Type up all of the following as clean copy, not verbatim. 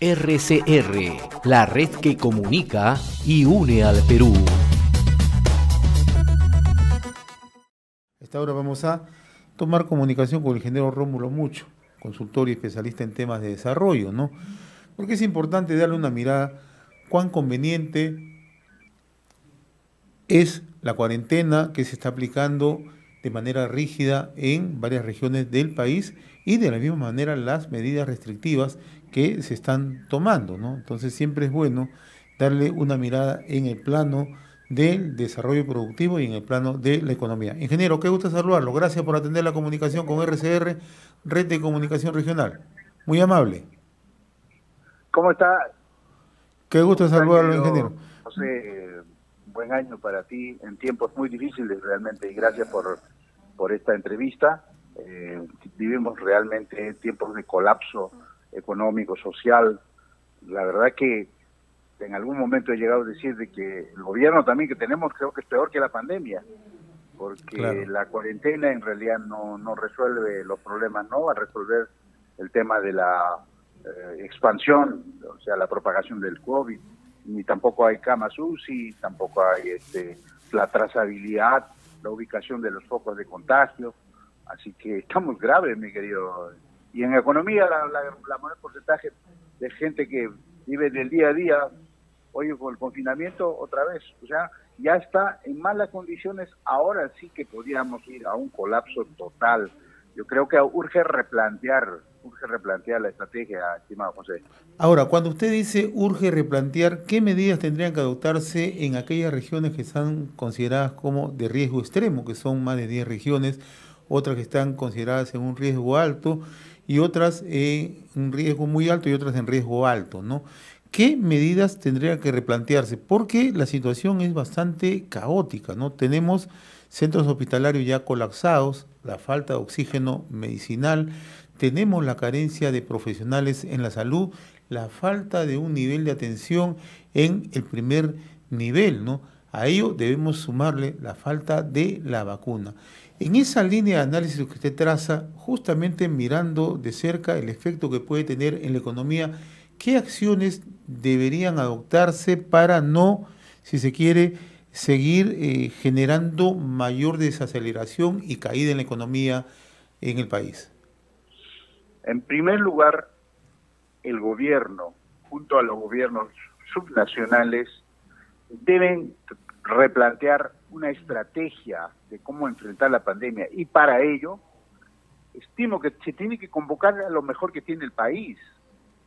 RCR, la red que comunica y une al Perú. A esta hora vamos a tomar comunicación con el ingeniero Rómulo Mucho, consultor y especialista en temas de desarrollo, ¿no? Porque es importante darle una mirada cuán conveniente es la cuarentena que se está aplicando de manera rígida en varias regiones del país y de la misma manera las medidas restrictivas que se están tomando, ¿no? Entonces siempre es bueno darle una mirada en el plano del desarrollo productivo y en el plano de la economía. Ingeniero, qué gusto saludarlo. Gracias por atender la comunicación con RCR, Red de Comunicación Regional. Muy amable. ¿Cómo está? Qué gusto saludarlo, ingeniero. José, buen año para ti en tiempos muy difíciles realmente y gracias por esta entrevista. Vivimos realmente tiempos de colapso económico, social. La verdad que en algún momento he llegado a decir de que el gobierno también que tenemos creo que es peor que la pandemia, porque claro, la cuarentena en realidad no resuelve los problemas, no va a resolver el tema de la expansión, o sea, la propagación del COVID, ni tampoco hay camas UCI, tampoco hay la trazabilidad, la ubicación de los focos de contagio, así que estamos graves, mi querido. Y en economía la mayor porcentaje de gente que vive del día a día, hoy con el confinamiento otra vez, o sea, ya está en malas condiciones, ahora sí que podríamos ir a un colapso total. Yo creo que urge replantear la estrategia, estimado José. Ahora, cuando usted dice urge replantear, ¿qué medidas tendrían que adoptarse en aquellas regiones que están consideradas como de riesgo extremo, que son más de 10 regiones, otras que están consideradas en un riesgo alto y otras en un riesgo muy alto y otras en riesgo alto, ¿no? ¿Qué medidas tendrían que replantearse? Porque la situación es bastante caótica, ¿no? Tenemos centros hospitalarios ya colapsados, la falta de oxígeno medicinal, tenemos la carencia de profesionales en la salud, la falta de un nivel de atención en el primer nivel, ¿no? A ello debemos sumarle la falta de la vacuna. En esa línea de análisis que usted traza, justamente mirando de cerca el efecto que puede tener en la economía, ¿qué acciones deberían adoptarse para no, si se quiere, seguir generando mayor desaceleración y caída en la economía en el país? En primer lugar, el gobierno, junto a los gobiernos subnacionales, deben replantear una estrategia de cómo enfrentar la pandemia y para ello estimo que se tiene que convocar a lo mejor que tiene el país,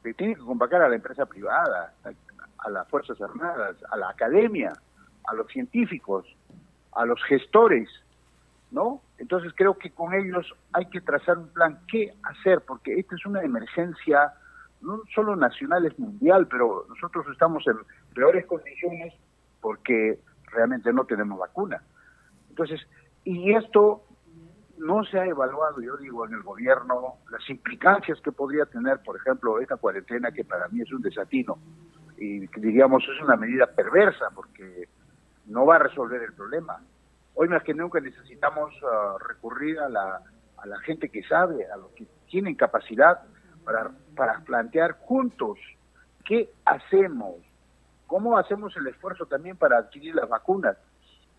se tiene que convocar a la empresa privada, a las Fuerzas Armadas, a la academia, a los científicos, a los gestores, ¿no? Entonces creo que con ellos hay que trazar un plan, qué hacer, porque esta es una emergencia no solo nacional, es mundial, pero nosotros estamos en peores condiciones porque realmente no tenemos vacuna. Entonces, y esto no se ha evaluado, yo digo, en el gobierno, las implicancias que podría tener, por ejemplo, esta cuarentena, que para mí es un desatino, y diríamos es una medida perversa, porque no va a resolver el problema. Hoy más que nunca necesitamos recurrir a la gente que sabe, a los que tienen capacidad para plantear juntos qué hacemos, cómo hacemos el esfuerzo también para adquirir las vacunas,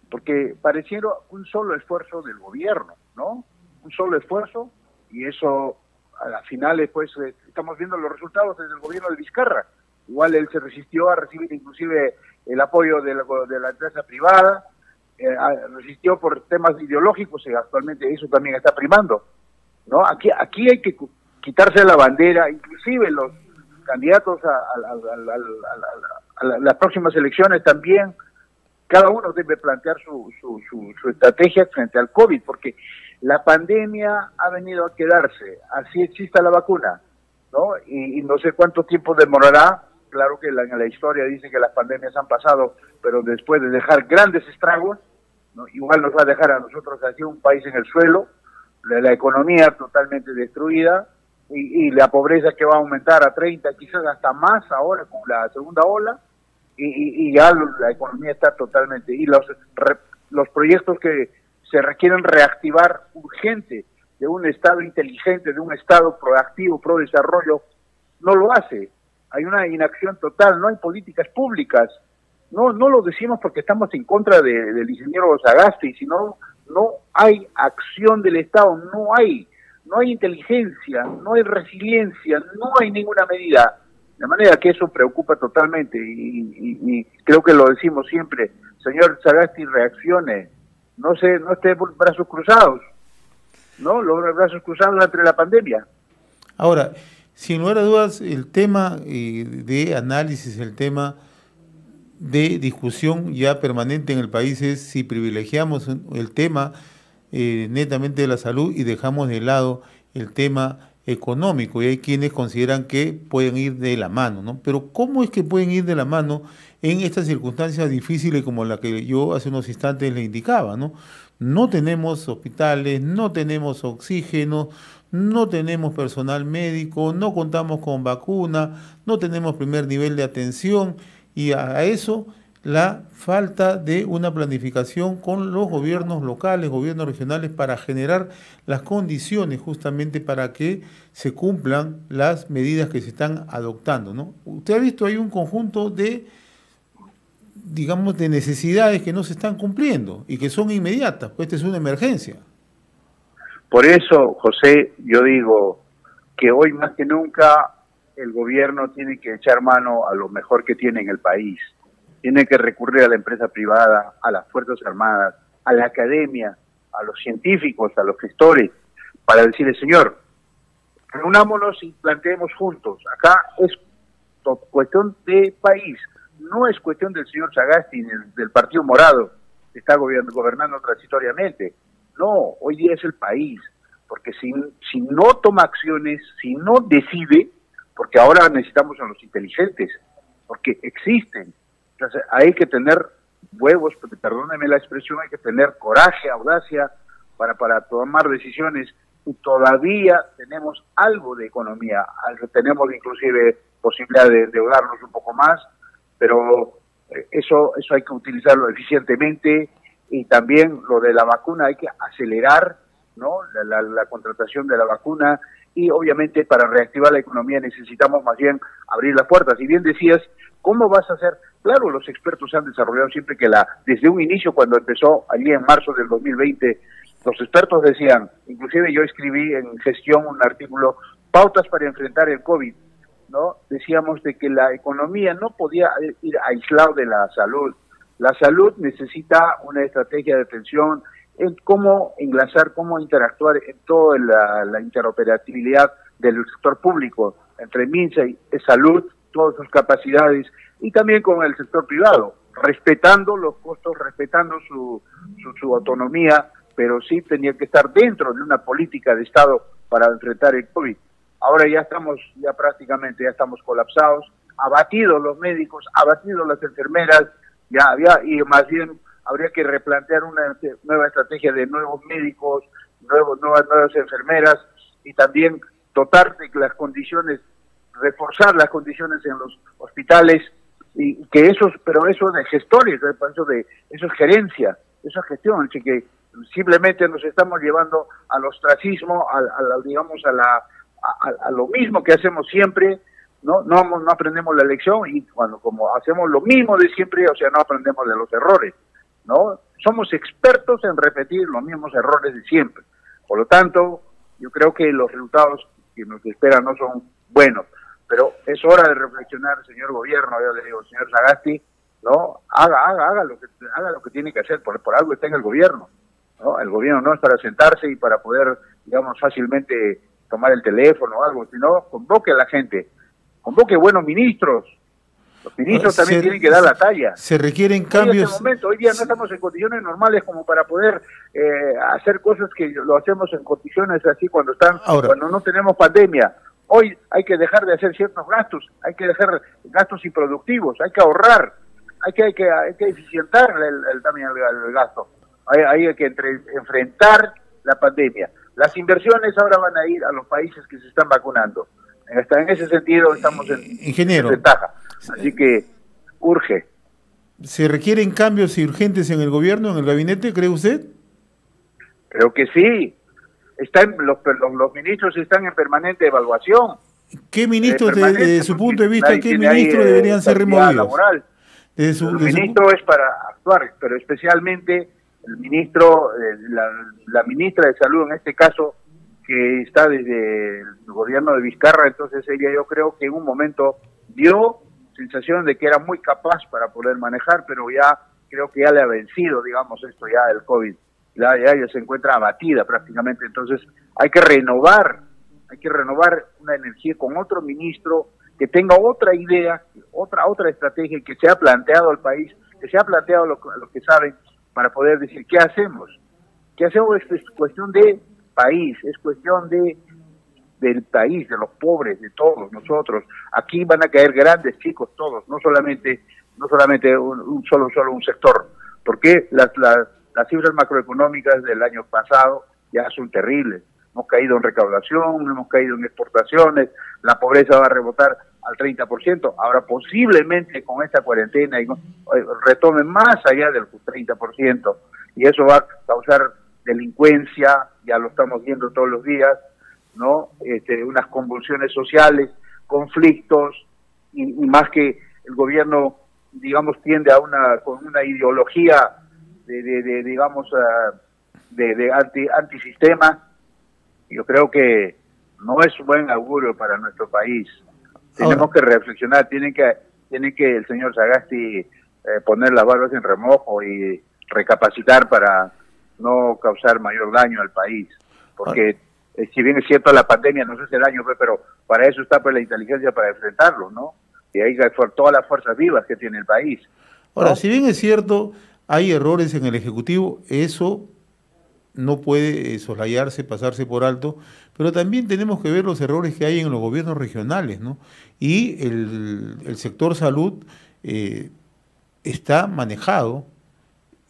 porque pareciera un solo esfuerzo del gobierno, ¿no? Un solo esfuerzo, y eso a las finales pues estamos viendo los resultados desde el gobierno de Vizcarra. Igual él se resistió a recibir inclusive el apoyo de la empresa privada, resistió por temas ideológicos y actualmente eso también está primando, ¿no? Aquí hay que quitarse la bandera, inclusive los candidatos a las próximas elecciones también, cada uno debe plantear su estrategia frente al COVID, porque la pandemia ha venido a quedarse, así exista la vacuna, ¿no? Y no sé cuánto tiempo demorará. Claro que en la historia dice que las pandemias han pasado, pero después de dejar grandes estragos, ¿no? Igual nos va a dejar a nosotros aquí un país en el suelo, la economía totalmente destruida y la pobreza que va a aumentar a 30, quizás hasta más ahora con la segunda ola, y ya la economía está totalmente, y los proyectos que se requieren reactivar urgente de un Estado inteligente, de un Estado proactivo, pro desarrollo, no lo hace. hay una inacción total, no hay políticas públicas. No lo decimos porque estamos en contra del ingeniero Sagasti, sino no hay acción del Estado, no hay inteligencia, no hay resiliencia, no hay ninguna medida. De manera que eso preocupa totalmente y creo que lo decimos siempre, señor Sagasti, reaccione, no esté por brazos cruzados, los brazos cruzados entre la pandemia. Ahora, sin lugar a dudas, el tema de análisis, el tema de discusión ya permanente en el país es si privilegiamos el tema netamente de la salud y dejamos de lado el tema económico, y hay quienes consideran que pueden ir de la mano, ¿no? Pero ¿cómo es que pueden ir de la mano en estas circunstancias difíciles como la que yo hace unos instantes le indicaba, ¿no? No tenemos hospitales, no tenemos oxígeno, no tenemos personal médico, no contamos con vacuna, no tenemos primer nivel de atención, y a eso la falta de una planificación con los gobiernos locales, gobiernos regionales, para generar las condiciones justamente para que se cumplan las medidas que se están adoptando, ¿no? Usted ha visto, hay un conjunto de, digamos, de necesidades que no se están cumpliendo y que son inmediatas, pues esta es una emergencia. Por eso, José, yo digo que hoy más que nunca el gobierno tiene que echar mano a lo mejor que tiene en el país. Tiene que recurrir a la empresa privada, a las Fuerzas Armadas, a la academia, a los científicos, a los gestores, para decirle, señor, reunámonos y planteemos juntos. Acá es cuestión de país, no es cuestión del señor Sagasti ni del Partido Morado, que está gobernando transitoriamente. No, hoy día es el país, porque si no toma acciones, si no decide, porque ahora necesitamos a los inteligentes, porque existen. Entonces hay que tener huevos, perdónenme la expresión, hay que tener coraje, audacia para tomar decisiones, y todavía tenemos algo de economía, tenemos inclusive posibilidad de endeudarnos un poco más, pero eso hay que utilizarlo eficientemente, y también lo de la vacuna hay que acelerar, ¿no? La contratación de la vacuna, y obviamente para reactivar la economía necesitamos más bien abrir las puertas. Y bien decías, ¿cómo vas a hacer? Claro, los expertos han desarrollado siempre que desde un inicio, cuando empezó allí en marzo del 2020, los expertos decían, inclusive yo escribí en Gestión un artículo, pautas para enfrentar el COVID, ¿no? Decíamos de que la economía no podía ir aislado de la salud. La salud necesita una estrategia de atención, en cómo enlazar, cómo interactuar en toda la interoperabilidad del sector público, entre MINSA y Salud, todas sus capacidades, y también con el sector privado, respetando los costos, respetando su autonomía, pero sí tenía que estar dentro de una política de Estado para enfrentar el COVID. Ahora ya prácticamente estamos colapsados, abatidos los médicos, abatidos las enfermeras, y más bien habría que replantear una nueva estrategia de nuevos médicos, nuevas enfermeras, y también dotar de las condiciones, reforzar las condiciones en los hospitales, y que eso de gestores, eso es gerencia, eso es gestión, así que simplemente nos estamos llevando al ostracismo, a lo mismo que hacemos siempre. No aprendemos la lección, y como hacemos lo mismo de siempre, o sea, no aprendemos de los errores, ¿no? Somos expertos en repetir los mismos errores de siempre. Por lo tanto, yo creo que los resultados que nos esperan no son buenos, pero es hora de reflexionar, señor gobierno, yo le digo, señor Sagasti, ¿no? Haga lo que tiene que hacer, por algo está en el gobierno, ¿no? El gobierno no es para sentarse y para poder, digamos, fácilmente tomar el teléfono o algo, sino convoque a la gente, convoque buenos ministros. Los ministros también tienen que dar la talla. Se requieren cambios. Hoy día no estamos en condiciones normales como para poder hacer cosas que lo hacemos en condiciones así cuando no tenemos pandemia. Hoy hay que dejar de hacer ciertos gastos, hay que dejar gastos improductivos, hay que ahorrar, hay que eficientar también el gasto. Hay que enfrentar la pandemia. Las inversiones ahora van a ir a los países que se están vacunando. En ese sentido estamos en ventaja. Así que urge. ¿Se requieren cambios urgentes en el gobierno, en el gabinete, cree usted? Creo que sí. Los ministros están en permanente evaluación. ¿Qué ministros, permanente, desde su punto de vista, nadie qué tiene ahí, ministros deberían ser estabilidad removidos? laboral. El ministro es para actuar, pero especialmente el ministro, la ministra de Salud en este caso, que está desde el gobierno de Vizcarra. Entonces ella, yo creo que en un momento dio sensación de que era muy capaz para poder manejar, pero ya creo que ya le ha vencido, digamos, esto ya del COVID. Ya se encuentra abatida prácticamente. Entonces hay que renovar una energía con otro ministro que tenga otra idea, otra estrategia, que se ha planteado al país, que se ha planteado lo que saben, para poder decir qué hacemos. ¿Qué hacemos? Es cuestión de país, es cuestión del país, de los pobres, de todos nosotros. Aquí van a caer grandes chicos todos, no solamente solo un sector, porque las cifras macroeconómicas del año pasado ya son terribles. Hemos caído en recaudación, hemos caído en exportaciones, la pobreza va a rebotar al 30%, ahora posiblemente con esta cuarentena retomen más allá del 30%, y eso va a causar delincuencia, ya lo estamos viendo todos los días, ¿no? Unas convulsiones sociales, conflictos, y más que el gobierno, digamos, tiende con una ideología antisistema. Yo creo que no es un buen augurio para nuestro país. Tenemos que reflexionar, tiene que el señor Sagasti poner las barbas en remojo y recapacitar para no causar mayor daño al país, porque si bien es cierto la pandemia nos hace daño, pero para eso está pues la inteligencia, para enfrentarlo, ¿no? Y ahí todas las fuerzas vivas que tiene el país, ¿no? Ahora, si bien es cierto, hay errores en el Ejecutivo, eso no puede soslayarse, pasarse por alto, pero también tenemos que ver los errores que hay en los gobiernos regionales, ¿no? Y el sector salud está manejado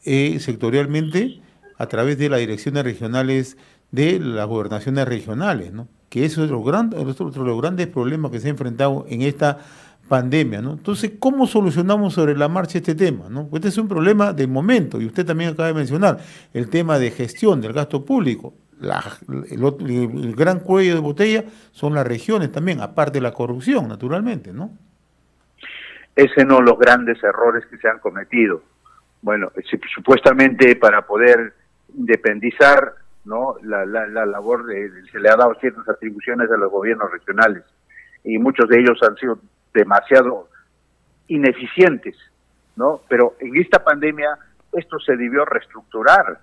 sectorialmente a través de las direcciones regionales de las gobernaciones regionales, ¿no? Que eso es otro de los grandes problemas que se ha enfrentado en esta pandemia, ¿no? Entonces, ¿cómo solucionamos sobre la marcha este tema, ¿no? Pues este es un problema del momento, y usted también acaba de mencionar el tema de gestión del gasto público. El gran cuello de botella son las regiones también, aparte de la corrupción, naturalmente, ¿no? Ese no los grandes errores que se han cometido. Bueno, supuestamente para poder independizar, ¿no?, la labor se le ha dado ciertas atribuciones a los gobiernos regionales, y muchos de ellos han sido demasiado ineficientes, ¿no? Pero en esta pandemia esto se debió reestructurar,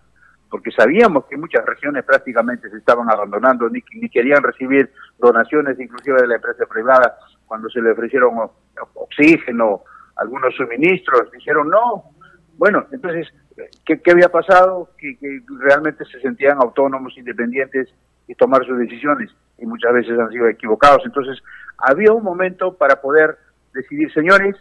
porque sabíamos que muchas regiones prácticamente se estaban abandonando, ni querían recibir donaciones, inclusive de la empresa privada. Cuando se le ofrecieron oxígeno, algunos suministros, dijeron no. Bueno, entonces, ¿qué había pasado? Que realmente se sentían autónomos, independientes, y tomar sus decisiones, y muchas veces han sido equivocados. Entonces, había un momento para poder decidir, señores,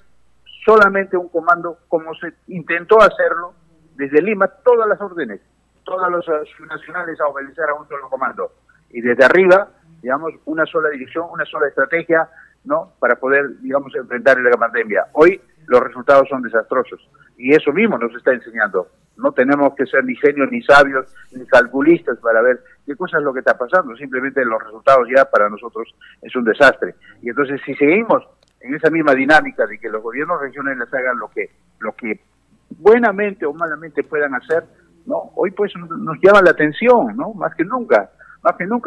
solamente un comando, como se intentó hacerlo desde Lima, todas las órdenes, todos los nacionales a obedecer a un solo comando, y desde arriba, digamos, una sola dirección, una sola estrategia, ¿no?, para poder, digamos, enfrentar la pandemia. Hoy los resultados son desastrosos, y eso mismo nos está enseñando. No tenemos que ser ni genios, ni sabios, ni calculistas para ver qué cosa es lo que está pasando. Simplemente los resultados ya para nosotros es un desastre. Y entonces, si seguimos en esa misma dinámica de que los gobiernos regionales hagan lo que buenamente o malamente puedan hacer, ¿no?, hoy pues nos llama la atención, ¿no?, más que nunca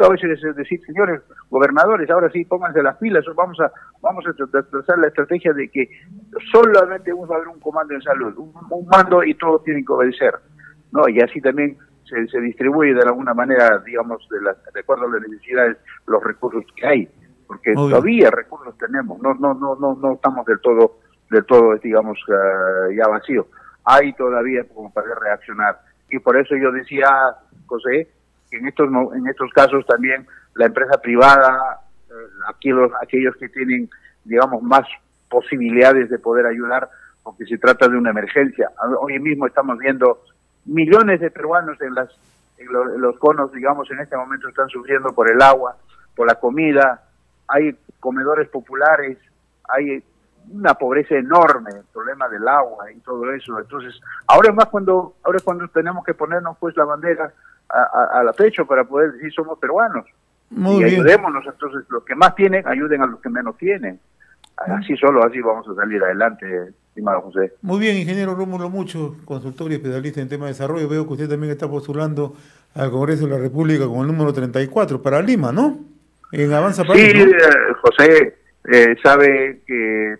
hoy es decir, señores gobernadores, ahora sí, pónganse las pilas, vamos a trazar la estrategia de que solamente va a haber un comando en salud, un mando, y todos tienen que obedecer, ¿no? Y así también se distribuye de alguna manera, digamos, de acuerdo a las necesidades, los recursos que hay, porque todavía recursos tenemos, no estamos del todo, digamos, ya vacío. Hay todavía como para reaccionar, y por eso yo decía, José, que en estos casos también la empresa privada, aquellos que tienen, digamos, más posibilidades de poder ayudar, porque se trata de una emergencia. Hoy mismo estamos viendo millones de peruanos en los conos, digamos, en este momento están sufriendo por el agua, por la comida, hay comedores populares, hay una pobreza enorme, el problema del agua y todo eso. Entonces, ahora es cuando tenemos que ponernos pues la bandera a la pecho para poder decir somos peruanos, Muy y bien. ayudémonos, entonces los que más tienen, ayuden a los que menos tienen. Así vamos a salir adelante, estimado José. Muy bien, ingeniero Rómulo Mucho, consultor y especialista en temas de desarrollo. Veo que usted también está postulando al Congreso de la República con el número 34 para Lima, ¿no? En Avanza País, Sí, ¿no? José sabe que el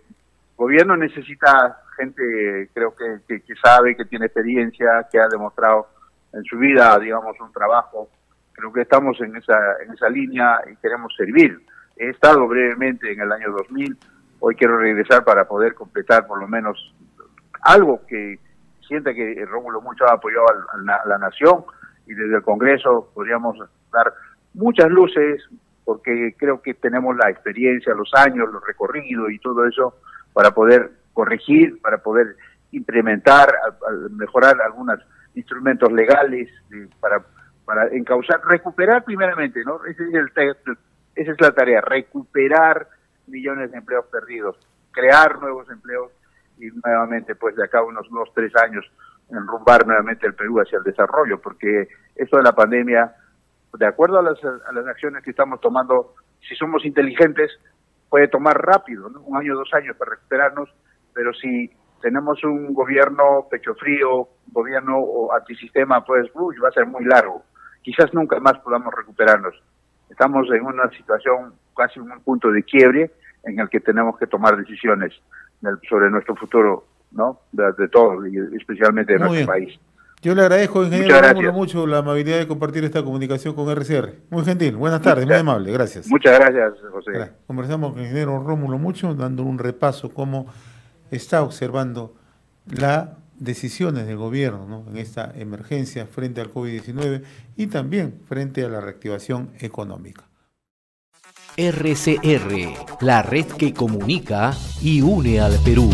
gobierno necesita gente, creo que sabe, que tiene experiencia, que ha demostrado en su vida, digamos, un trabajo. Creo que estamos en esa línea y queremos servir. He estado brevemente en el año 2000, hoy quiero regresar para poder completar por lo menos algo que sienta que Rómulo Mucho ha apoyado a la nación, y desde el Congreso podríamos dar muchas luces, porque creo que tenemos la experiencia, los años, los recorridos y todo eso para poder corregir, para poder implementar, mejorar algunos instrumentos legales para encauzar, recuperar primeramente, ¿no? Esa es la tarea, recuperar millones de empleos perdidos, crear nuevos empleos y nuevamente, pues de acá a unos 2, 3 años, enrumbar nuevamente el Perú hacia el desarrollo, porque esto de la pandemia, de acuerdo a las acciones que estamos tomando, si somos inteligentes, puede tomar rápido, ¿no? 1 año, 2 años para recuperarnos, pero si tenemos un gobierno pecho frío, un gobierno antisistema, pues va a ser muy largo. Quizás nunca más podamos recuperarnos. Estamos en una situación, casi en un punto de quiebre, en el que tenemos que tomar decisiones sobre nuestro futuro, ¿no? De todos, y especialmente de nuestro país. Yo le agradezco, ingeniero Rómulo Mucho, la amabilidad de compartir esta comunicación con RCR. Muy gentil, buenas tardes, muy amable, gracias. Muchas gracias, José. Conversamos con el ingeniero Rómulo Mucho, dando un repaso cómo está observando las decisiones del gobierno, ¿no?, en esta emergencia frente al COVID-19 y también frente a la reactivación económica. RCR, la red que comunica y une al Perú.